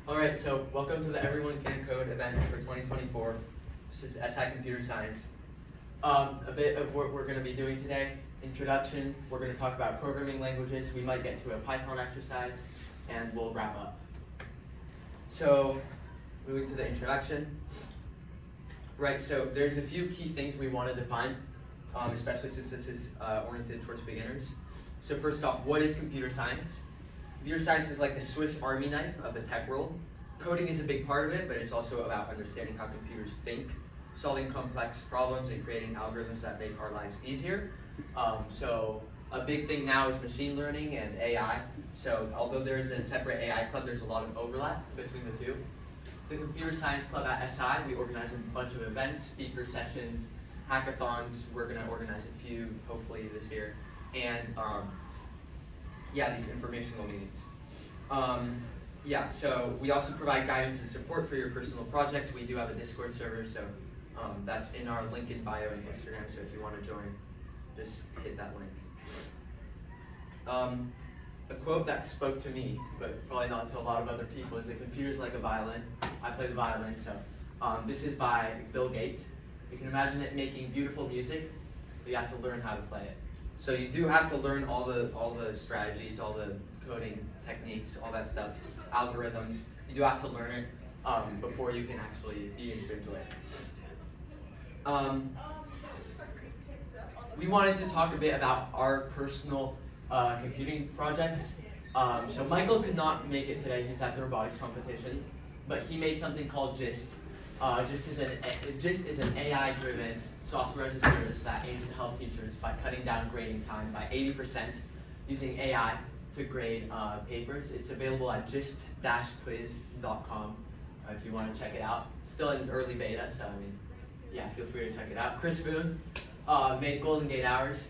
All right, so welcome to the Everyone Can Code event for 2024. This is SI Computer Science. A bit of what we're going to be doing today. Introduction, we're going to talk about programming languages. We might get to a Python exercise, and we'll wrap up. So, moving to the introduction. Right, so there's a few key things we want to define, especially since this is oriented towards beginners. So first off, what is computer science? Computer science is like the Swiss Army knife of the tech world. Coding is a big part of it, but it's also about understanding how computers think, solving complex problems, and creating algorithms that make our lives easier. So a big thing now is machine learning and AI. So although there's a separate AI club, there's a lot of overlap between the two. The Computer Science Club at SI, we organize a bunch of events, speaker sessions, hackathons. We're going to organize a few, hopefully this year. And these informational meetings. So we also provide guidance and support for your personal projects. We do have a Discord server, so that's in our link in bio and Instagram, so if you want to join, just hit that link. A quote that spoke to me, but probably not to a lot of other people, is that computer's like a violin. I play the violin, so this is by Bill Gates. You can imagine it making beautiful music, but you have to learn how to play it. So you do have to learn all the strategies, all the coding techniques, all that stuff, algorithms. You do have to learn it before you can actually begin to enjoy it. We wanted to talk a bit about our personal computing projects. So Michael could not make it today. He's at the robotics competition, but he made something called GIST. GIST is an AI-driven software as a service that aims to help teachers by cutting down grading time by 80% using AI to grade papers. It's available at gist-quiz.com if you want to check it out. It's still in early beta, so feel free to check it out. Chris Boone made Golden Gate Hours,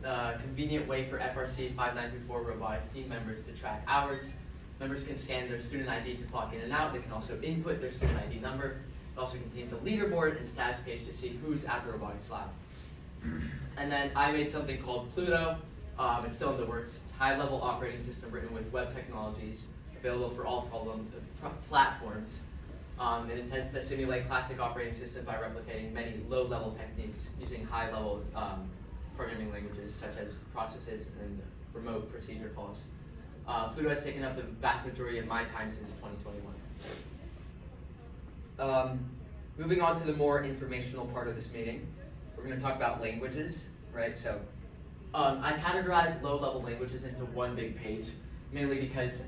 a convenient way for FRC 5924 robotics team members to track hours. Members can scan their student ID to clock in and out. They can also input their student ID number. It also contains a leaderboard and status page to see who's at the robotics lab. And then I made something called Pluto. It's still in the works. It's a high-level operating system written with web technologies, available for all platforms. It intends to simulate classic operating systems by replicating many low-level techniques using high-level programming languages such as processes and remote procedure calls. Pluto has taken up the vast majority of my time since 2021. Moving on to the more informational part of this meeting, we're going to talk about languages, right? So I categorized low-level languages into one big page, mainly because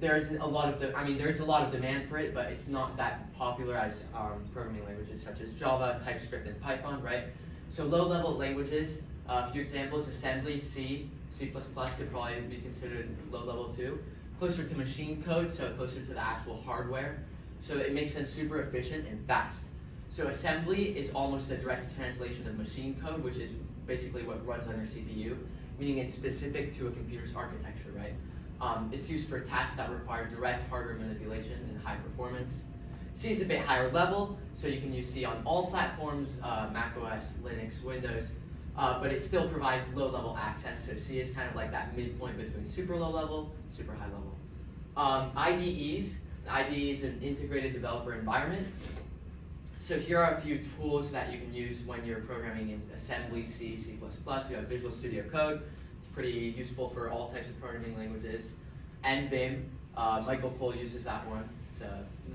there's a lot of demand for it, but it's not that popular as programming languages such as Java, TypeScript, and Python, right? So low-level languages, a few examples: assembly, C, C++ could probably be considered low-level too. Closer to machine code, so closer to the actual hardware. So it makes them super efficient and fast. So assembly is almost a direct translation of machine code, which is basically what runs on your CPU, meaning it's specific to a computer's architecture, right? It's used for tasks that require direct hardware manipulation and high performance. C is a bit higher level, so you can use C on all platforms, Mac OS, Linux, Windows, but it still provides low-level access. So C is kind of like that midpoint between super low-level, super high-level. IDEs. IDE is an integrated developer environment. So here are a few tools that you can use when you're programming in assembly, C, C++. You have Visual Studio Code. It's pretty useful for all types of programming languages. And Vim. Michael Cole uses that one. It's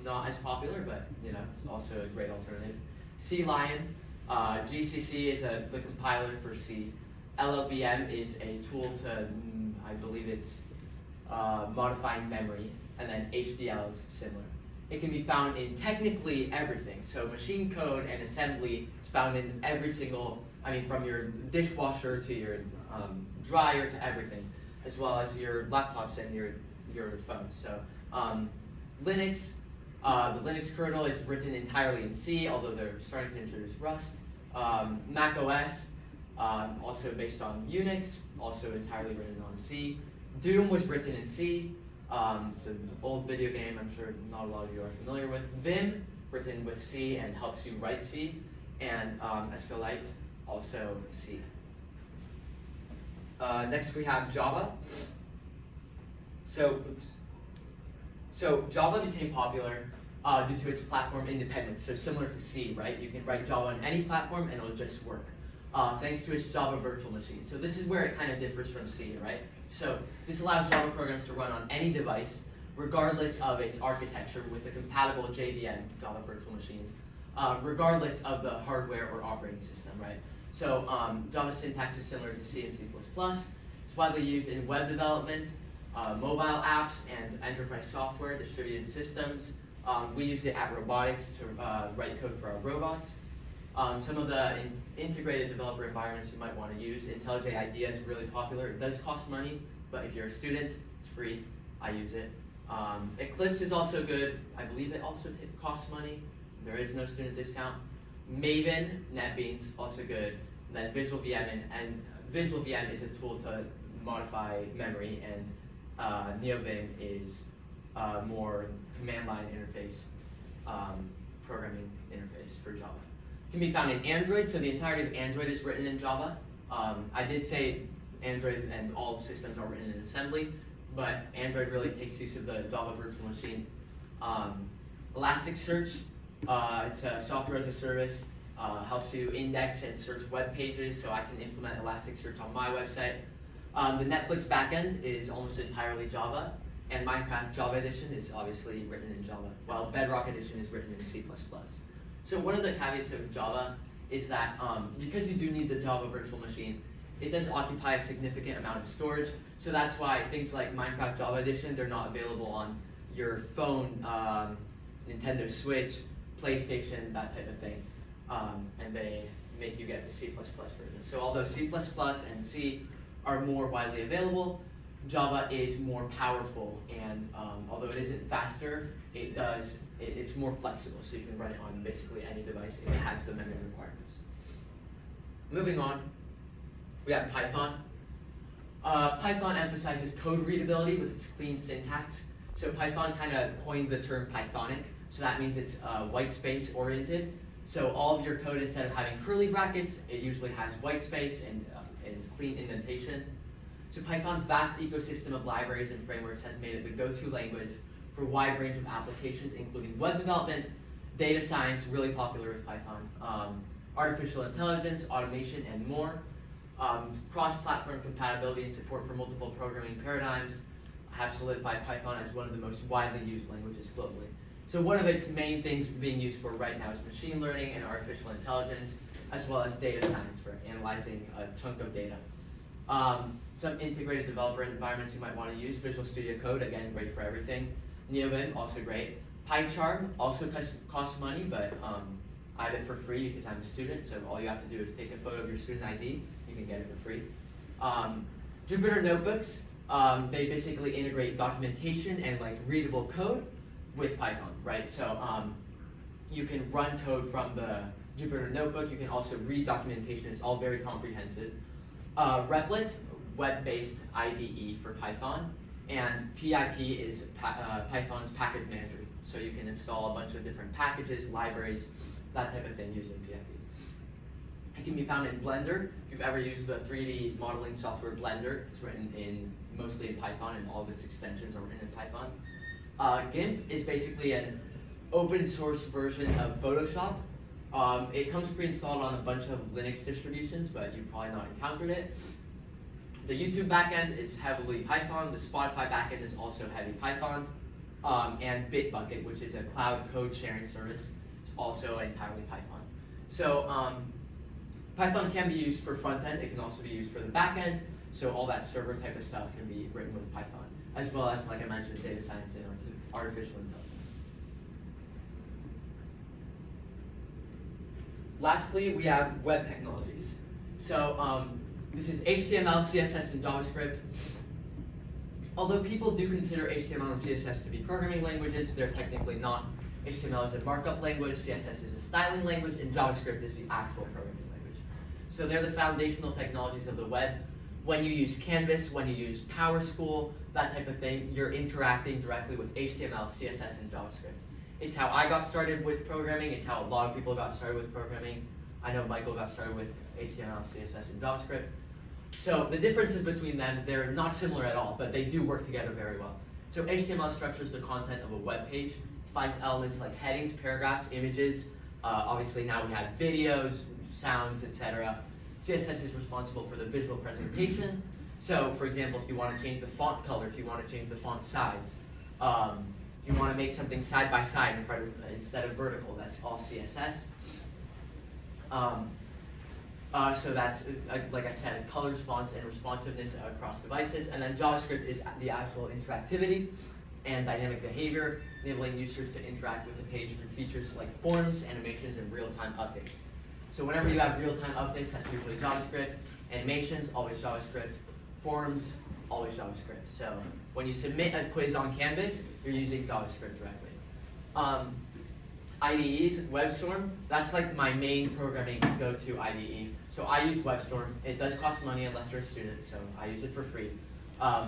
not as popular, but it's also a great alternative. CLion. GCC is the compiler for C. LLVM is a tool to, I believe it's modifying memory. And then HDL is similar. It can be found in technically everything. So machine code and assembly is found in every single, from your dishwasher to your dryer to everything, as well as your laptops and your phones. So Linux, the Linux kernel is written entirely in C, although they're starting to introduce Rust. Mac OS, also based on Unix, also entirely written on C. Doom was written in C. It's an old video game I'm sure not a lot of you are familiar with. Vim, written with C and helps you write C. And SQLite, also C. Next we have Java. So Java became popular due to its platform independence. So similar to C, right? You can write Java on any platform and it'll just work. Thanks to its Java virtual machine. So this is where it kind of differs from C, right? So this allows Java programs to run on any device, regardless of its architecture, with a compatible JVM, Java virtual machine, regardless of the hardware or operating system, right? So Java syntax is similar to C and C++. It's widely used in web development, mobile apps, and enterprise software, distributed systems. We used it at robotics to write code for our robots. Some of the integrated developer environments you might want to use. IntelliJ IDEA is really popular. It does cost money, but if you're a student, it's free. I use it. Eclipse is also good. I believe it also costs money. There is no student discount. Maven, NetBeans, also good. And then Visual VM, and Visual VM is a tool to modify memory, and NeoVim is more command line interface, programming interface for Java. It can be found in Android, so the entirety of Android is written in Java. I did say Android and all systems are written in assembly, but Android really takes use of the Java virtual machine. Elasticsearch, it's a software as a service, helps you index and search web pages, so I can implement Elasticsearch on my website. The Netflix backend is almost entirely Java, and Minecraft Java Edition is obviously written in Java, while Bedrock Edition is written in C++. So one of the caveats of Java is that because you do need the Java virtual machine, it does occupy a significant amount of storage. So that's why things like Minecraft Java Edition, they're not available on your phone, Nintendo Switch, PlayStation, that type of thing. And they make you get the C++ version. So although C++ and C are more widely available, Java is more powerful, and although it isn't faster, it's more flexible, so you can run it on basically any device if it has the memory requirements. Moving on, we have Python. Python emphasizes code readability with its clean syntax. So Python kind of coined the term Pythonic, so that means it's white space oriented. So all of your code, instead of having curly brackets, it usually has white space and clean indentation. So Python's vast ecosystem of libraries and frameworks has made it the go-to language for a wide range of applications, including web development, data science, really popular with Python, artificial intelligence, automation, and more. Cross-platform compatibility and support for multiple programming paradigms have solidified Python as one of the most widely used languages globally. So one of its main things being used for right now is machine learning and artificial intelligence, as well as data science for analyzing a chunk of data. Some integrated developer environments you might want to use. Visual Studio Code, again, great for everything. NeoVim, also great. PyCharm also costs money, but I have it for free because I'm a student, so all you have to do is take a photo of your student ID, you can get it for free. Jupyter Notebooks, they basically integrate documentation and like readable code with Python, right? So you can run code from the Jupyter Notebook, you can also read documentation, it's all very comprehensive. Replit, web-based IDE for Python, and PIP is Python's package manager. So you can install a bunch of different packages, libraries, that type of thing using PIP. It can be found in Blender. If you've ever used the 3D modeling software Blender, it's written mostly in Python, and all of its extensions are written in Python. GIMP is basically an open source version of Photoshop. It comes pre-installed on a bunch of Linux distributions, but you've probably not encountered it. The YouTube backend is heavily Python. The Spotify backend is also heavy Python. And Bitbucket, which is a cloud code sharing service, is also entirely Python. So Python can be used for front end. It can also be used for the back end. So all that server type of stuff can be written with Python, as well as, like I mentioned, data science and artificial intelligence. Lastly, we have web technologies. So this is HTML, CSS, and JavaScript. Although people do consider HTML and CSS to be programming languages, they're technically not. HTML is a markup language, CSS is a styling language, and JavaScript is the actual programming language. So they're the foundational technologies of the web. When you use Canvas, when you use PowerSchool, that type of thing, you're interacting directly with HTML, CSS, and JavaScript. It's how I got started with programming. It's how a lot of people got started with programming. I know Michael got started with HTML, CSS, and JavaScript. So the differences between them, they're not similar at all, but they do work together very well. So HTML structures the content of a web page. It defines elements like headings, paragraphs, images. Obviously now we have videos, sounds, etc. CSS is responsible for the visual presentation. So for example, if you want to change the font color, if you want to change the font size, if you want to make something side by side instead of vertical, that's all CSS. So that's, like I said, colors, fonts, and responsiveness across devices. And then JavaScript is the actual interactivity and dynamic behavior, enabling users to interact with the page through features like forms, animations, and real-time updates. So whenever you have real-time updates, that's usually JavaScript. Animations, always JavaScript. Forms, always JavaScript. So when you submit a quiz on Canvas, you're using JavaScript directly. IDEs, WebStorm, that's like my main programming go-to IDE. So I use WebStorm. It does cost money unless you're a student, so I use it for free.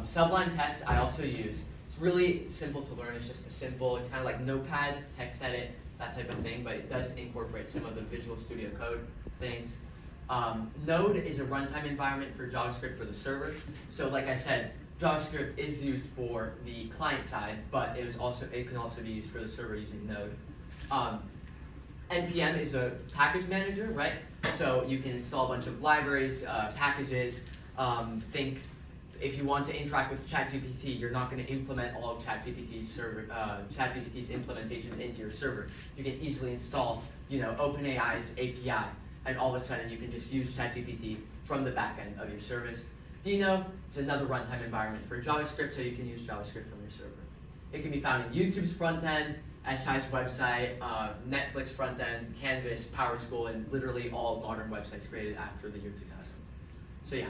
Sublime Text I also use. It's really simple to learn. It's just it's kind of like Notepad, text edit, that type of thing, but it does incorporate some of the Visual Studio Code things. Node is a runtime environment for JavaScript for the server. So like I said, JavaScript is used for the client side, but it can also be used for the server using Node. NPM is a package manager, right? So you can install a bunch of libraries, packages. Think if you want to interact with ChatGPT, you're not going to implement all of ChatGPT's implementations into your server. You can easily install, OpenAI's API, and all of a sudden you can just use ChatGPT from the backend of your service. Dino is another runtime environment for JavaScript, so you can use JavaScript from your server. It can be found in YouTube's front end, SI's website, Netflix front end, Canvas, PowerSchool, and literally all modern websites created after the year 2000. So yeah.